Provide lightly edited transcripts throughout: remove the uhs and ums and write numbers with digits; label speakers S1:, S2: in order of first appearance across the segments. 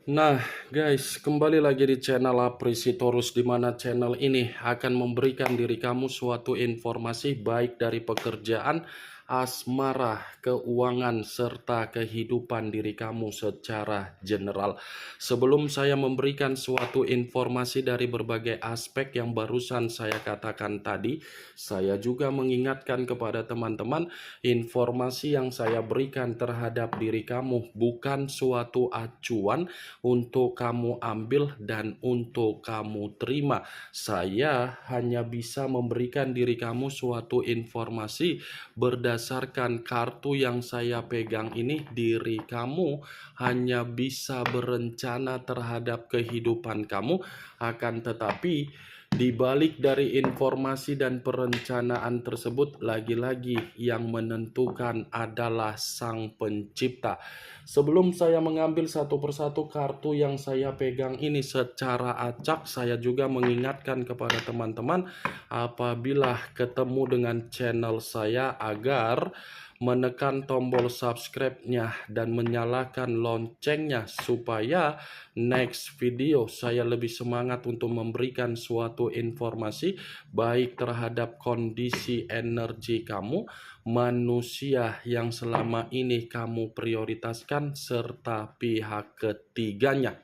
S1: Nah, guys, kembali lagi di channel Apresitorus, di mana channel ini akan memberikan diri kamu suatu informasi baik dari pekerjaan, asmara, keuangan, serta kehidupan diri kamu secara general. Sebelum saya memberikan suatu informasi dari berbagai aspek yang barusan saya katakan tadi, saya juga mengingatkan kepada teman-teman, informasi yang saya berikan terhadap diri kamu bukan suatu acuan untuk kamu ambil dan untuk kamu terima. Saya hanya bisa memberikan diri kamu suatu informasi berdasarkan kartu yang saya pegang ini. Diri kamu hanya bisa berencana terhadap kehidupan kamu, akan tetapi di balik dari informasi dan perencanaan tersebut, lagi-lagi yang menentukan adalah Sang Pencipta. Sebelum saya mengambil satu persatu kartu yang saya pegang ini secara acak, saya juga mengingatkan kepada teman-teman apabila ketemu dengan channel saya agar menekan tombol subscribe-nya dan menyalakan loncengnya supaya next video saya lebih semangat untuk memberikan suatu informasi baik terhadap kondisi energi kamu, manusia yang selama ini kamu prioritaskan, serta pihak ketiganya.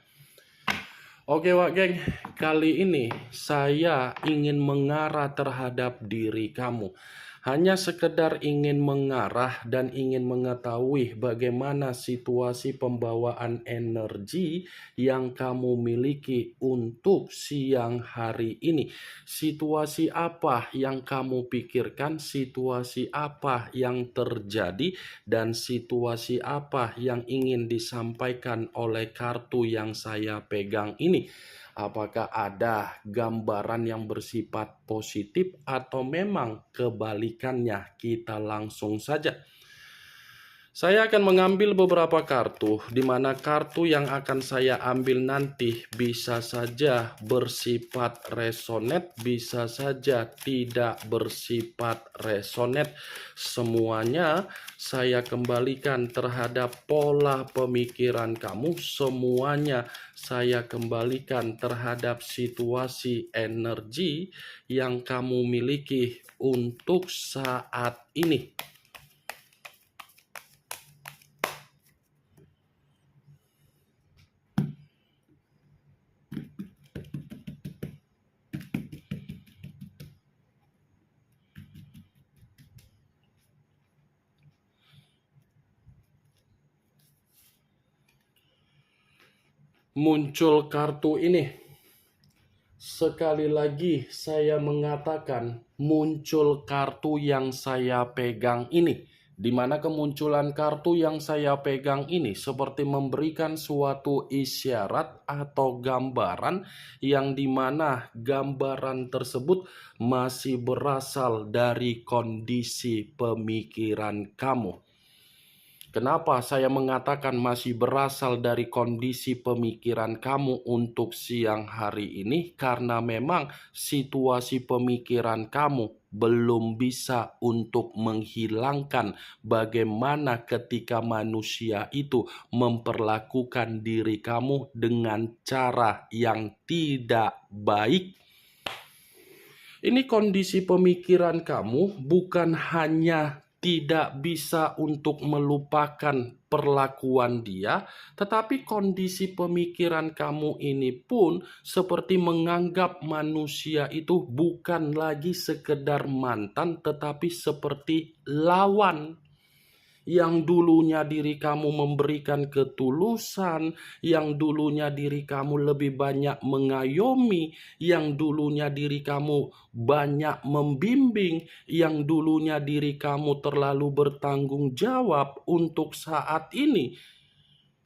S1: Oke Wak geng, kali ini saya ingin mengarah terhadap diri kamu. Hanya sekedar ingin mengarah dan ingin mengetahui bagaimana situasi pembawaan energi yang kamu miliki untuk siang hari ini. Situasi apa yang kamu pikirkan, situasi apa yang terjadi, dan situasi apa yang ingin disampaikan oleh kartu yang saya pegang ini. Apakah ada gambaran yang bersifat positif atau memang kebalikannya? Kita langsung saja. Saya akan mengambil beberapa kartu, di mana kartu yang akan saya ambil nanti bisa saja bersifat resonate, bisa saja tidak bersifat resonate. Semuanya saya kembalikan terhadap pola pemikiran kamu, semuanya saya kembalikan terhadap situasi energi yang kamu miliki untuk saat ini. Muncul kartu ini. Sekali lagi saya mengatakan muncul kartu yang saya pegang ini. Di mana kemunculan kartu yang saya pegang ini seperti memberikan suatu isyarat atau gambaran yang dimana gambaran tersebut masih berasal dari kondisi pemikiran kamu. Kenapa saya mengatakan masih berasal dari kondisi pemikiran kamu untuk siang hari ini? Karena memang situasi pemikiran kamu belum bisa untuk menghilangkan bagaimana ketika manusia itu memperlakukan diri kamu dengan cara yang tidak baik. Ini kondisi pemikiran kamu bukan hanya tidak bisa untuk melupakan perlakuan dia, tetapi kondisi pemikiran kamu ini pun seperti menganggap manusia itu bukan lagi sekedar mantan, tetapi seperti lawan. Yang dulunya diri kamu memberikan ketulusan, yang dulunya diri kamu lebih banyak mengayomi, yang dulunya diri kamu banyak membimbing, yang dulunya diri kamu terlalu bertanggung jawab, untuk saat ini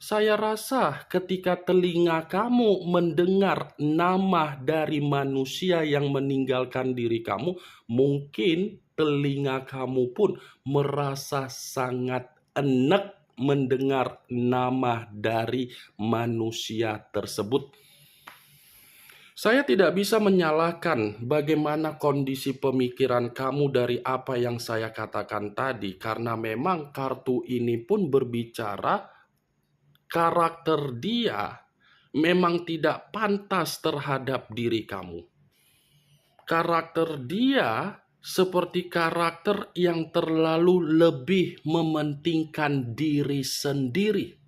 S1: saya rasa ketika telinga kamu mendengar nama dari manusia yang meninggalkan diri kamu, mungkin telinga kamu pun merasa sangat enak mendengar nama dari manusia tersebut. Saya tidak bisa menyalahkan bagaimana kondisi pemikiran kamu dari apa yang saya katakan tadi, karena memang kartu ini pun berbicara karakter dia memang tidak pantas terhadap diri kamu. Karakter dia seperti karakter yang terlalu lebih mementingkan diri sendiri.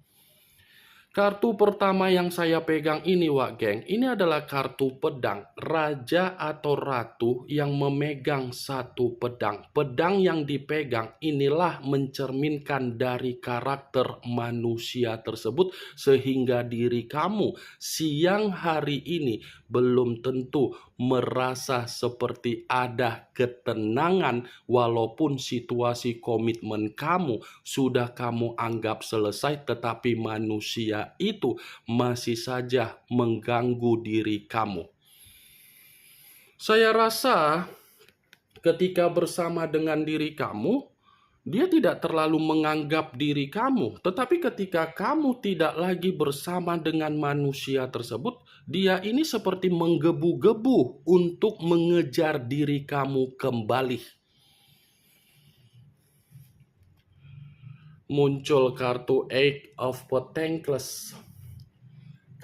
S1: Kartu pertama yang saya pegang ini, Wak Geng, ini adalah kartu pedang. Raja atau ratu yang memegang satu pedang. Pedang yang dipegang inilah mencerminkan dari karakter manusia tersebut, sehingga diri kamu siang hari ini belum tentu merasa seperti ada ketenangan walaupun situasi komitmen kamu sudah kamu anggap selesai, tetapi manusia itu masih saja mengganggu diri kamu. Saya rasa ketika bersama dengan diri kamu, dia tidak terlalu menganggap diri kamu, tetapi ketika kamu tidak lagi bersama dengan manusia tersebut, dia ini seperti menggebu-gebu untuk mengejar diri kamu kembali. Muncul kartu Eight of Pentacles,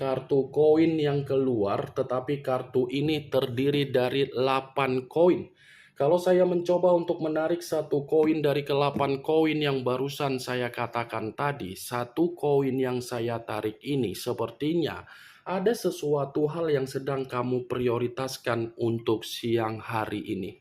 S1: kartu koin yang keluar, tetapi kartu ini terdiri dari 8 koin. Kalau saya mencoba untuk menarik satu koin dari ke-8 koin yang barusan saya katakan tadi, satu koin yang saya tarik ini sepertinya ada sesuatu hal yang sedang kamu prioritaskan untuk siang hari ini.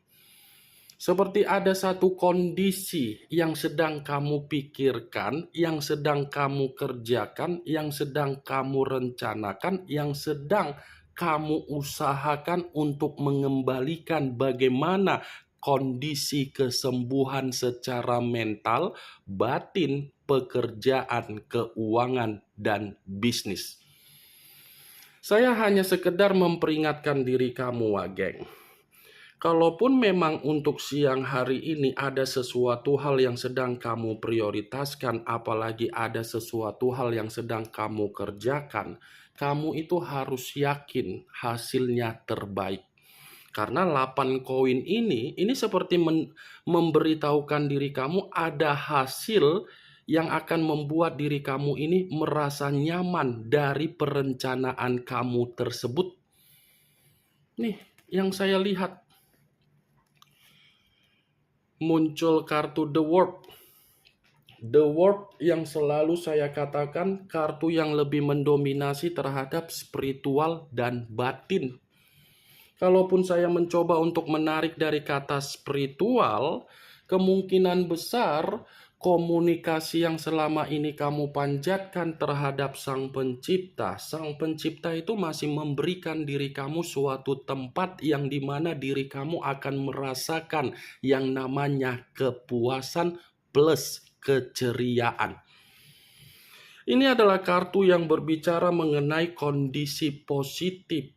S1: Seperti ada satu kondisi yang sedang kamu pikirkan, yang sedang kamu kerjakan, yang sedang kamu rencanakan, yang sedang kamu usahakan untuk mengembalikan bagaimana kondisi kesembuhan secara mental, batin, pekerjaan, keuangan, dan bisnis. Saya hanya sekedar memperingatkan diri kamu, Wak Geng. Kalaupun memang untuk siang hari ini ada sesuatu hal yang sedang kamu prioritaskan, apalagi ada sesuatu hal yang sedang kamu kerjakan, kamu itu harus yakin hasilnya terbaik. Karena 8 koin ini seperti memberitahukan diri kamu ada hasil yang akan membuat diri kamu ini merasa nyaman dari perencanaan kamu tersebut. Nih, yang saya lihat. Muncul kartu The World. The World yang selalu saya katakan kartu yang lebih mendominasi terhadap spiritual dan batin. Kalaupun saya mencoba untuk menarik dari kata spiritual, kemungkinan besar komunikasi yang selama ini kamu panjatkan terhadap Sang Pencipta. Sang Pencipta itu masih memberikan diri kamu suatu tempat yang dimana diri kamu akan merasakan yang namanya kepuasan plus keceriaan. Ini adalah kartu yang berbicara mengenai kondisi positif,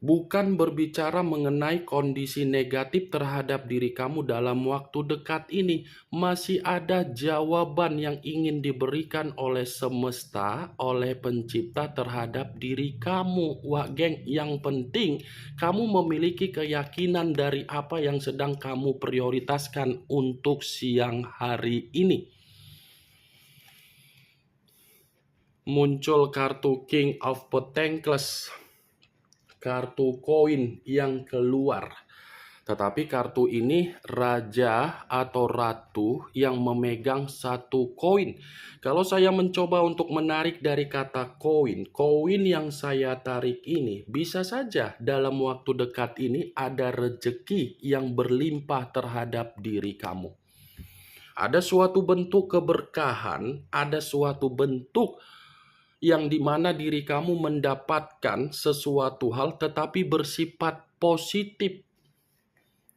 S1: bukan berbicara mengenai kondisi negatif terhadap diri kamu dalam waktu dekat ini. Masih ada jawaban yang ingin diberikan oleh semesta, oleh pencipta terhadap diri kamu, Wak Geng. Yang penting, kamu memiliki keyakinan dari apa yang sedang kamu prioritaskan untuk siang hari ini. Muncul kartu King of Pentacles, kartu koin yang keluar. Tetapi kartu ini raja atau ratu yang memegang satu koin. Kalau saya mencoba untuk menarik dari kata koin, koin yang saya tarik ini bisa saja dalam waktu dekat ini ada rezeki yang berlimpah terhadap diri kamu. Ada suatu bentuk keberkahan, ada suatu bentuk yang dimana diri kamu mendapatkan sesuatu hal tetapi bersifat positif.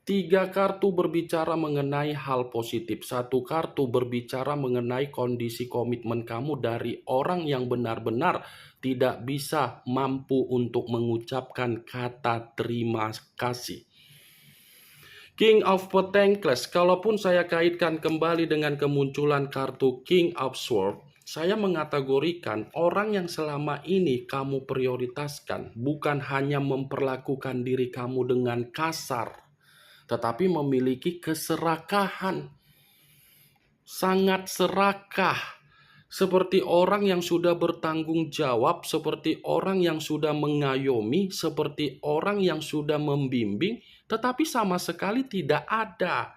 S1: 3 kartu berbicara mengenai hal positif. 1 kartu berbicara mengenai kondisi komitmen kamu dari orang yang benar-benar tidak bisa mampu untuk mengucapkan kata terima kasih. King of Pentacles, kalaupun saya kaitkan kembali dengan kemunculan kartu King of Swords, saya mengategorikan orang yang selama ini kamu prioritaskan bukan hanya memperlakukan diri kamu dengan kasar, tetapi memiliki keserakahan. Sangat serakah, seperti orang yang sudah bertanggung jawab, seperti orang yang sudah mengayomi, seperti orang yang sudah membimbing, tetapi sama sekali tidak ada.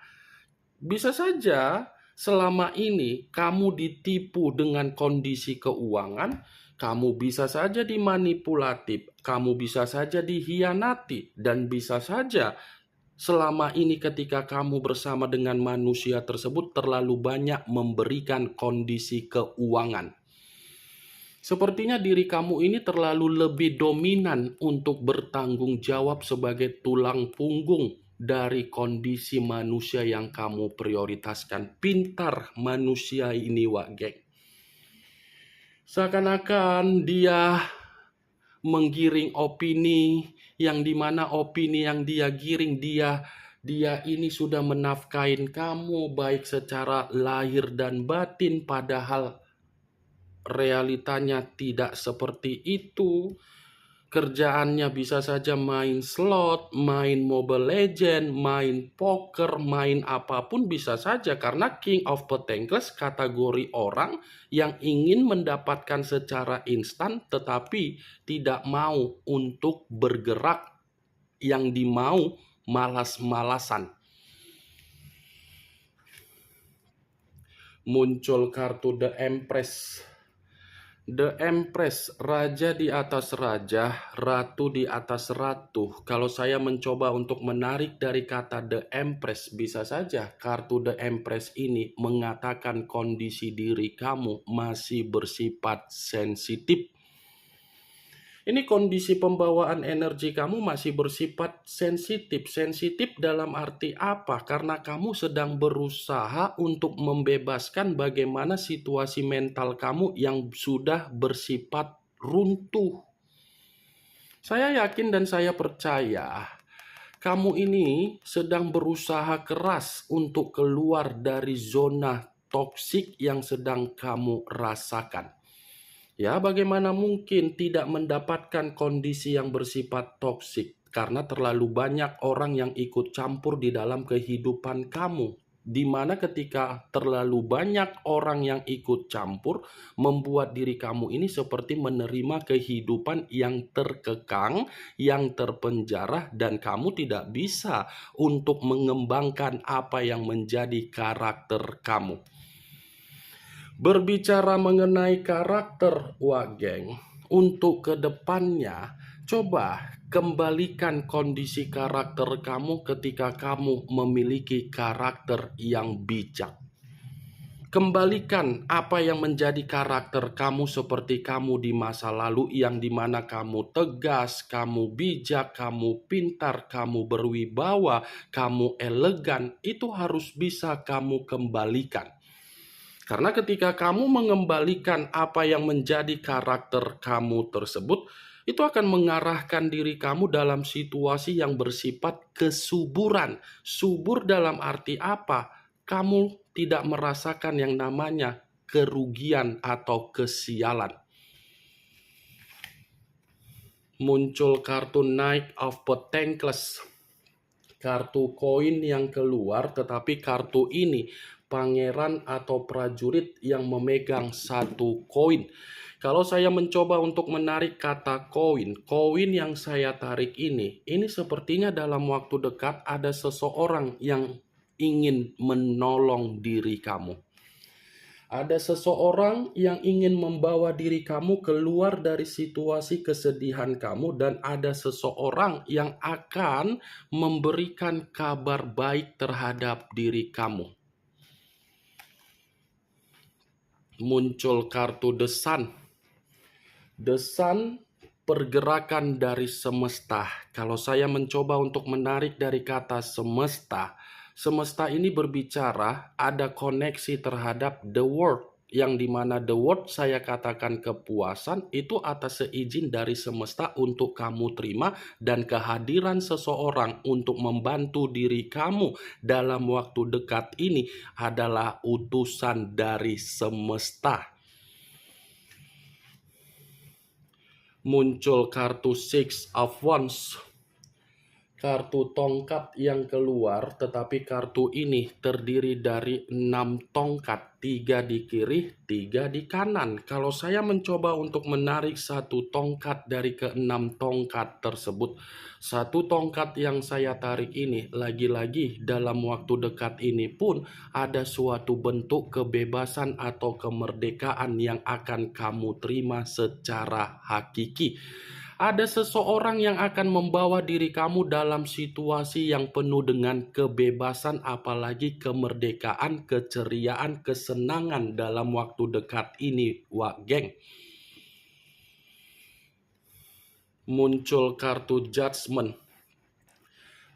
S1: Bisa saja selama ini kamu ditipu dengan kondisi keuangan, kamu bisa saja dimanipulatif, kamu bisa saja dihianati, dan bisa saja selama ini ketika kamu bersama dengan manusia tersebut terlalu banyak memberikan kondisi keuangan. Sepertinya diri kamu ini terlalu lebih dominan untuk bertanggung jawab sebagai tulang punggung dari kondisi manusia yang kamu prioritaskan. Pintar manusia ini, Wak Geng. Seakan-akan dia menggiring opini, yang dimana opini yang dia giring, dia ini sudah menafkain kamu baik secara lahir dan batin, padahal realitanya tidak seperti itu. Kerjaannya bisa saja main slot, main Mobile Legend, main poker, main apapun bisa saja, karena King of Pentacles kategori orang yang ingin mendapatkan secara instan tetapi tidak mau untuk bergerak, yang dimau malas-malasan. Muncul kartu The Empress. The Empress, raja di atas raja, ratu di atas ratu. Kalau saya mencoba untuk menarik dari kata The Empress, bisa saja kartu The Empress ini mengatakan kondisi diri kamu masih bersifat sensitif. Ini kondisi pembawaan energi kamu masih bersifat sensitif. Sensitif dalam arti apa? Karena kamu sedang berusaha untuk membebaskan bagaimana situasi mental kamu yang sudah bersifat runtuh. Saya yakin dan saya percaya kamu ini sedang berusaha keras untuk keluar dari zona toksik yang sedang kamu rasakan. Ya, bagaimana mungkin tidak mendapatkan kondisi yang bersifat toksik? Karena terlalu banyak orang yang ikut campur di dalam kehidupan kamu. Di mana ketika terlalu banyak orang yang ikut campur, membuat diri kamu ini seperti menerima kehidupan yang terkekang, yang terpenjara, dan kamu tidak bisa untuk mengembangkan apa yang menjadi karakter kamu. Berbicara mengenai karakter, Wak Geng, untuk kedepannya, coba kembalikan kondisi karakter kamu ketika kamu memiliki karakter yang bijak. Kembalikan apa yang menjadi karakter kamu seperti kamu di masa lalu, yang dimana kamu tegas, kamu bijak, kamu pintar, kamu berwibawa, kamu elegan, itu harus bisa kamu kembalikan. Karena ketika kamu mengembalikan apa yang menjadi karakter kamu tersebut, itu akan mengarahkan diri kamu dalam situasi yang bersifat kesuburan. Subur dalam arti apa? Kamu tidak merasakan yang namanya kerugian atau kesialan. Muncul kartu Knight of Pentacles. Kartu koin yang keluar, tetapi kartu ini pangeran atau prajurit yang memegang satu koin. Kalau saya mencoba untuk menarik kata koin yang saya tarik ini sepertinya dalam waktu dekat ada seseorang yang ingin menolong diri kamu. Ada seseorang yang ingin membawa diri kamu keluar dari situasi kesedihan kamu, dan ada seseorang yang akan memberikan kabar baik terhadap diri kamu. Muncul kartu The Sun. The Sun, pergerakan dari semesta. Kalau saya mencoba untuk menarik dari kata semesta, semesta ini berbicara ada koneksi terhadap the world, yang dimana the world saya katakan kepuasan itu atas seizin dari semesta untuk kamu terima, dan kehadiran seseorang untuk membantu diri kamu dalam waktu dekat ini adalah utusan dari semesta. Muncul kartu Six of Wands. kartu tongkat yang keluar, tetapi kartu ini terdiri dari 6 tongkat, 3 di kiri, 3 di kanan. Kalau saya mencoba untuk menarik satu tongkat dari ke-6 tongkat tersebut, satu tongkat yang saya tarik ini, lagi-lagi dalam waktu dekat ini pun ada suatu bentuk kebebasan atau kemerdekaan yang akan kamu terima secara hakiki. Ada seseorang yang akan membawa diri kamu dalam situasi yang penuh dengan kebebasan, apalagi kemerdekaan, keceriaan, kesenangan dalam waktu dekat ini, wak geng. Muncul kartu judgment.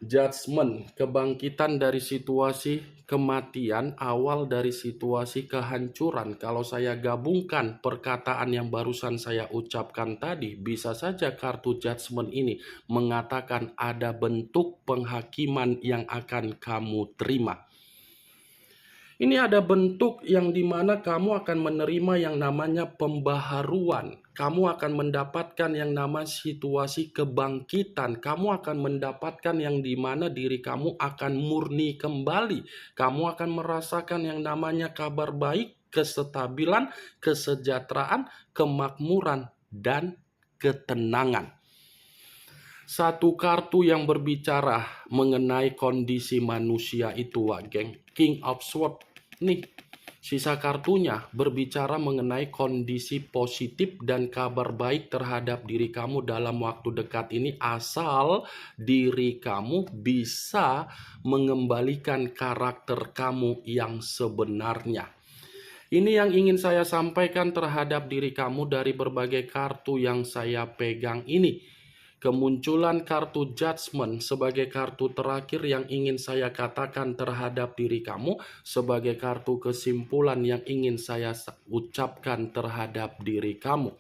S1: Judgment, kebangkitan dari situasi kematian, awal dari situasi kehancuran. Kalau saya gabungkan perkataan yang barusan saya ucapkan tadi, bisa saja kartu judgment ini mengatakan ada bentuk penghakiman yang akan kamu terima. Ini ada bentuk yang dimana kamu akan menerima yang namanya pembaharuan. Kamu akan mendapatkan yang namanya situasi kebangkitan. Kamu akan mendapatkan yang dimana diri kamu akan murni kembali. Kamu akan merasakan yang namanya kabar baik, kestabilan, kesejahteraan, kemakmuran, dan ketenangan. Satu kartu yang berbicara mengenai kondisi manusia itu, wak geng. King of Swords. Nih, sisa kartunya berbicara mengenai kondisi positif dan kabar baik terhadap diri kamu dalam waktu dekat ini, asal diri kamu bisa mengembalikan karakter kamu yang sebenarnya. Ini yang ingin saya sampaikan terhadap diri kamu dari berbagai kartu yang saya pegang ini. Kemunculan kartu judgment sebagai kartu terakhir yang ingin saya katakan terhadap diri kamu, sebagai kartu kesimpulan yang ingin saya ucapkan terhadap diri kamu.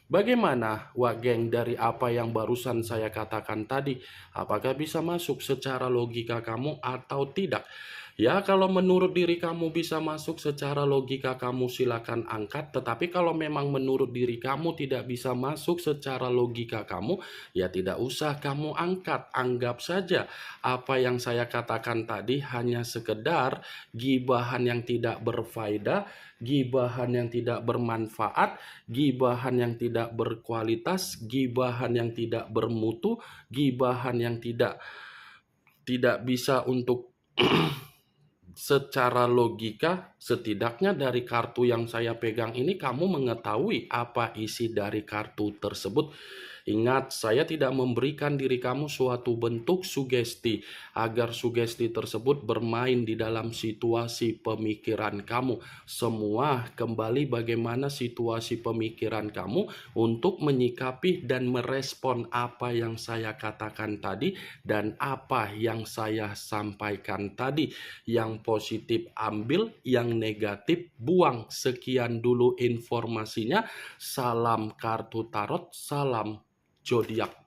S1: Bagaimana, wak geng, dari apa yang barusan saya katakan tadi? Apakah bisa masuk secara logika kamu atau tidak? Ya, kalau menurut diri kamu bisa masuk secara logika kamu, silakan angkat. Tetapi kalau memang menurut diri kamu tidak bisa masuk secara logika kamu, ya tidak usah kamu angkat. Anggap saja apa yang saya katakan tadi hanya sekedar gibahan yang tidak berfaedah, gibahan yang tidak bermanfaat, gibahan yang tidak berkualitas, gibahan yang tidak bermutu, gibahan yang tidak bisa untuk secara logika. Setidaknya dari kartu yang saya pegang ini kamu mengetahui apa isi dari kartu tersebut. Ingat, saya tidak memberikan diri kamu suatu bentuk sugesti agar sugesti tersebut bermain di dalam situasi pemikiran kamu. Semua kembali bagaimana situasi pemikiran kamu untuk menyikapi dan merespon apa yang saya katakan tadi dan apa yang saya sampaikan tadi. Yang positif ambil, yang negatif buang. Sekian dulu informasinya. Salam kartu tarot, salam zodiak.